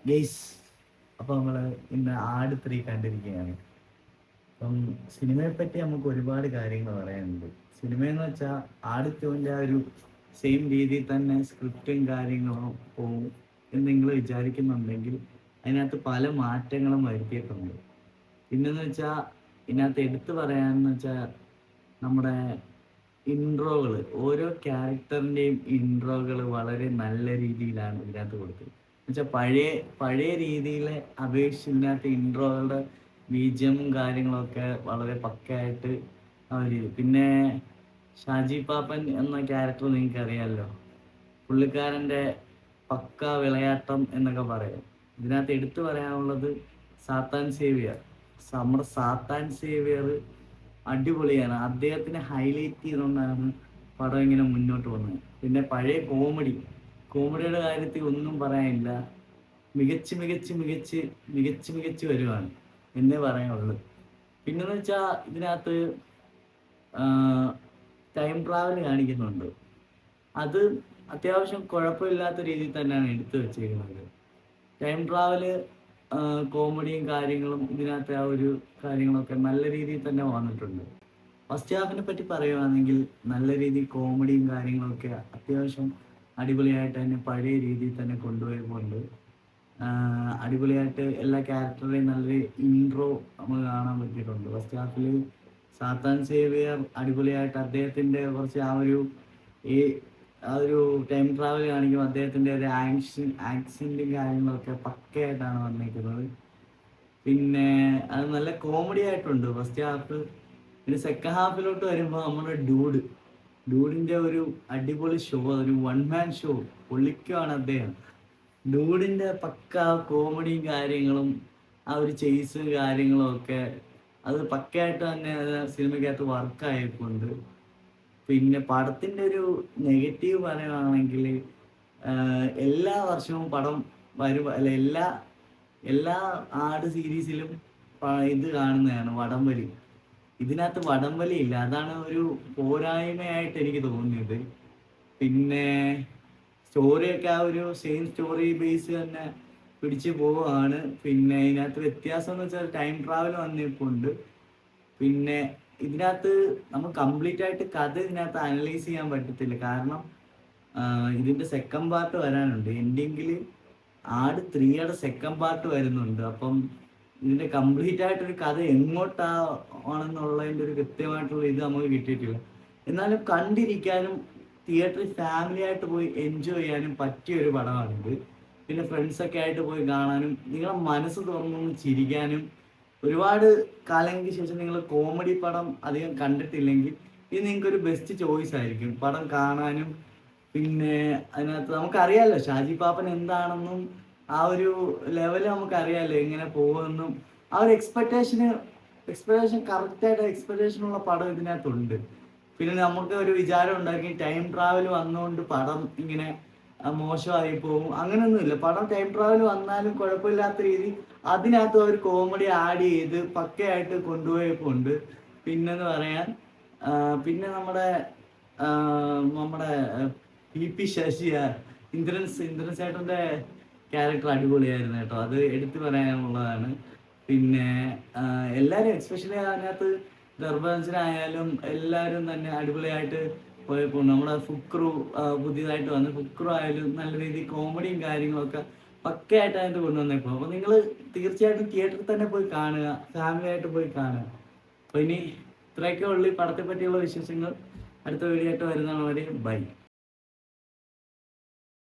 Guys, അപ്പോൾ നമ്മൾ ഇന്ന് ആട് 3 കണ്ടിരിക്കുകയാണ്. അപ്പം സിനിമയെ പറ്റി നമുക്ക് ഒരുപാട് കാര്യങ്ങൾ പറയാനുണ്ട്. സിനിമയെന്ന് വെച്ചാൽ ആട് 2ൻ്റെ ആ ഒരു സെയിം രീതിയിൽ തന്നെ സ്ക്രിപ്റ്റും കാര്യങ്ങളും പോവും എന്ന് നിങ്ങൾ വിചാരിക്കുന്നുണ്ടെങ്കിൽ അതിനകത്ത് പല മാറ്റങ്ങളും വരുത്തിയിട്ടുണ്ട്. പിന്നെന്ന് വെച്ചാൽ ഇതിനകത്ത് എടുത്തു പറയാനെന്ന് വെച്ചാൽ നമ്മുടെ ഇൻട്രോകൾ, ഓരോ ക്യാരക്ടറിൻ്റെയും ഇൻട്രോകൾ വളരെ നല്ല രീതിയിലാണ് ഇതിനകത്ത് കൊടുത്തത്. എന്നുവെച്ചാൽ പഴയ പഴയ രീതിയിലെ അപേക്ഷിച്ച് ഇതിനകത്ത് ഇൻട്രോകളുടെ ബീജിഎമ്മും കാര്യങ്ങളൊക്കെ വളരെ പക്കയായിട്ട് അവർ ചെയ്തു. പിന്നെ ഷാജി പാപ്പൻ എന്ന ക്യാരക്ടർ നിങ്ങൾക്ക് അറിയാമല്ലോ, പുള്ളിക്കാരൻ്റെ പക്ക വിളയാട്ടം എന്നൊക്കെ പറയും. ഇതിനകത്ത് എടുത്തു പറയാനുള്ളത് സാത്താൻ സേവിയർ. നമ്മുടെ സാത്താൻ സേവിയർ അടിപൊളിയാണ്. അദ്ദേഹത്തിനെ ഹൈലൈറ്റ് ചെയ്തുകൊണ്ടാണ് പടം ഇങ്ങനെ മുന്നോട്ട് പോകുന്നത്. പിന്നെ പഴയ കോമഡിയുടെ കാര്യത്തിൽ ഒന്നും പറയാനില്ല. മികച്ച് മികച്ച് മികച്ച് മികച്ച് മികച്ച് വരുവാണ് എന്നേ പറയാനുള്ളൂ. പിന്നെന്ന് വെച്ചാൽ ഇതിനകത്ത് ടൈം ട്രാവൽ കാണിക്കുന്നുണ്ട്. അത് അത്യാവശ്യം കുഴപ്പമില്ലാത്ത രീതിയിൽ തന്നെയാണ് എടുത്തു വെച്ചേക്കുന്നത്. ടൈം ട്രാവല് കോമഡിയും കാര്യങ്ങളും ഇതിനകത്ത് ആ ഒരു കാര്യങ്ങളൊക്കെ നല്ല രീതിയിൽ തന്നെ വന്നിട്ടുണ്ട്. ഫസ്റ്റ് ഹാഫിനെ പറ്റി പറയുവാണെങ്കിൽ നല്ല രീതിയിൽ കോമഡിയും കാര്യങ്ങളൊക്കെ അത്യാവശ്യം അടിപൊളിയായിട്ട് തന്നെ പഴയ രീതിയിൽ തന്നെ കൊണ്ടുപോയതുകൊണ്ട് അടിപൊളിയായിട്ട് എല്ലാ ക്യാരക്ടറേയും നല്ലൊരു ഇൻട്രോ നമുക്ക് കാണാൻ പറ്റിയിട്ടുണ്ട്. ഫസ്റ്റ് ഹാഫിൽ സാത്താൻ സേവിയർ അടിപൊളിയായിട്ട് അദ്ദേഹത്തിൻ്റെ കുറച്ച് ആ ഒരു ടൈം ട്രാവൽ കാണിക്കുമ്പോൾ അദ്ദേഹത്തിൻ്റെ ഒരു ആക്സിഡൻറ്റും കാര്യങ്ങളൊക്കെ പക്കയായിട്ടാണ് വന്നിരിക്കുന്നത്. പിന്നെ അത് നല്ല കോമഡി ആയിട്ടുണ്ട് ഫസ്റ്റ് ഹാഫ്. പിന്നെ സെക്കൻഡ് ഹാഫിലോട്ട് വരുമ്പോൾ നമ്മുടെ ഡൂഡിൻ്റെ ഒരു അടിപൊളി ഷോ, ഒരു വൺ മാൻ ഷോ പൊളിക്കുവാണ് അദ്ദേഹം. ഡൂഡിൻ്റെ പക്ക കോമഡിയും കാര്യങ്ങളും ആ ഒരു ചെയ്സ് കാര്യങ്ങളും ഒക്കെ അത് പക്കയായിട്ട് തന്നെ സിനിമയ്ക്കകത്ത് വർക്കായിട്ടുണ്ട്. പിന്നെ പടത്തിൻ്റെ ഒരു നെഗറ്റീവ് പറയുകയാണെങ്കിൽ എല്ലാ വർഷവും പടം വരും, അല്ല എല്ലാ ആട് സീരീസിലും ഇത് കാണുന്നതാണ് വടംവലി. ഇതിനകത്ത് വടംവലി ഇല്ല, അതാണ് ഒരു പോരായ്മയായിട്ട് എനിക്ക് തോന്നിയത്. പിന്നെ സ്റ്റോറിയൊക്കെ ആ ഒരു സെയിം സ്റ്റോറി ബേസ് തന്നെ പിടിച്ചു പോവുകയാണ്. പിന്നെ ഇതിനകത്ത് വ്യത്യാസം എന്ന് വെച്ചാൽ ടൈം ട്രാവൽ വന്നിട്ടുണ്ട്. പിന്നെ ഇതിനകത്ത് നമ്മൾ കംപ്ലീറ്റ് ആയിട്ട് കഥ ഇതിനകത്ത് അനലൈസ് ചെയ്യാൻ പറ്റത്തില്ല, കാരണം ഇതിൻ്റെ സെക്കൻഡ് പാർട്ട് വരാനുണ്ട്. എൻഡിങ്ങിൽ ആട് 3യുടെ സെക്കൻഡ് പാർട്ട് വരുന്നുണ്ട്. അപ്പം ഇതിൻ്റെ കംപ്ലീറ്റ് ആയിട്ടൊരു കഥ എങ്ങോട്ടാണെന്നുള്ളതിൻ്റെ ഒരു കൃത്യമായിട്ടുള്ള ഇത് നമുക്ക് കിട്ടിയിട്ടില്ല. എന്നാലും കണ്ടിരിക്കാനും തിയേറ്ററിൽ ഫാമിലി ആയിട്ട് പോയി എൻജോയ് ചെയ്യാനും പറ്റിയ ഒരു പടമാണിത്. പിന്നെ ഫ്രണ്ട്സൊക്കെ ആയിട്ട് പോയി കാണാനും നിങ്ങളെ മനസ്സ് തുറന്നൊന്ന് ചിരിക്കാനും, ഒരുപാട് കാലങ്ങൾക്ക് ശേഷം നിങ്ങൾ കോമഡി പടം അധികം കണ്ടിട്ടില്ലെങ്കിൽ ഇത് നിങ്ങൾക്കൊരു ബെസ്റ്റ് ചോയ്സ് ആയിരിക്കും പടം കാണാനും. പിന്നെ അതിനകത്ത് നമുക്കറിയാമല്ലോ ഷാജി പാപ്പൻ എന്താണെന്നും ആ ഒരു ലെവല് നമുക്കറിയാമല്ലോ എങ്ങനെ പോകുമെന്നും. ആ ഒരു എക്സ്പെക്ടേഷൻ കറക്റ്റായിട്ട് എക്സ്പെക്ടേഷനുള്ള പടം ഇതിനകത്തുണ്ട്. പിന്നെ നമുക്ക് ഒരു വിചാരം ഉണ്ടാക്കി ടൈം ട്രാവൽ വന്നുകൊണ്ട് പടം ഇങ്ങനെ മോശമായി പോകും, അങ്ങനെയൊന്നുമില്ല. പടം ടൈം ട്രാവൽ വന്നാലും കുഴപ്പമില്ലാത്ത രീതി അതിനകത്ത് ഒരു കോമഡി ആഡ് ചെയ്ത് പക്കയായിട്ട് കൊണ്ടുപോയപ്പോണ്ട്. പിന്നെന്ന് പറയാൻ പിന്നെ നമ്മുടെ PP ശശി, ഇന്ദ്രൻ ചേട്ടൻ്റെ ക്യാരക്ടർ അടിപൊളിയായിരുന്നു കേട്ടോ, അത് എടുത്തു പറയാനുള്ളതാണ്. പിന്നെ എല്ലാവരും എക്സ്പെഷ്യലി അതിനകത്ത് ദർബാൻസിനായാലും എല്ലാവരും തന്നെ അടിപൊളിയായിട്ട് പോയപ്പോൾ നമ്മുടെ ഫുക്രു പുതിയതായിട്ട് വന്ന് ഫുക്രു ആയാലും നല്ല രീതിയിൽ കോമഡിയും കാര്യങ്ങളൊക്കെ പക്കയായിട്ട് അതിൻ്റെ കൊണ്ടുവന്നേപ്പോൾ. അപ്പോൾ നിങ്ങൾ തീർച്ചയായിട്ടും തിയേറ്ററിൽ തന്നെ പോയി കാണുക, ഫാമിലി ആയിട്ട് പോയി കാണുക. അപ്പോൾ ഇനി ഇത്രയൊക്കെ ഉള്ളു ഈ പടത്തെ പറ്റിയുള്ള വിശേഷങ്ങൾ. അടുത്ത വീഡിയോ ആയിട്ട് വരുന്നതാണ്. ബൈ.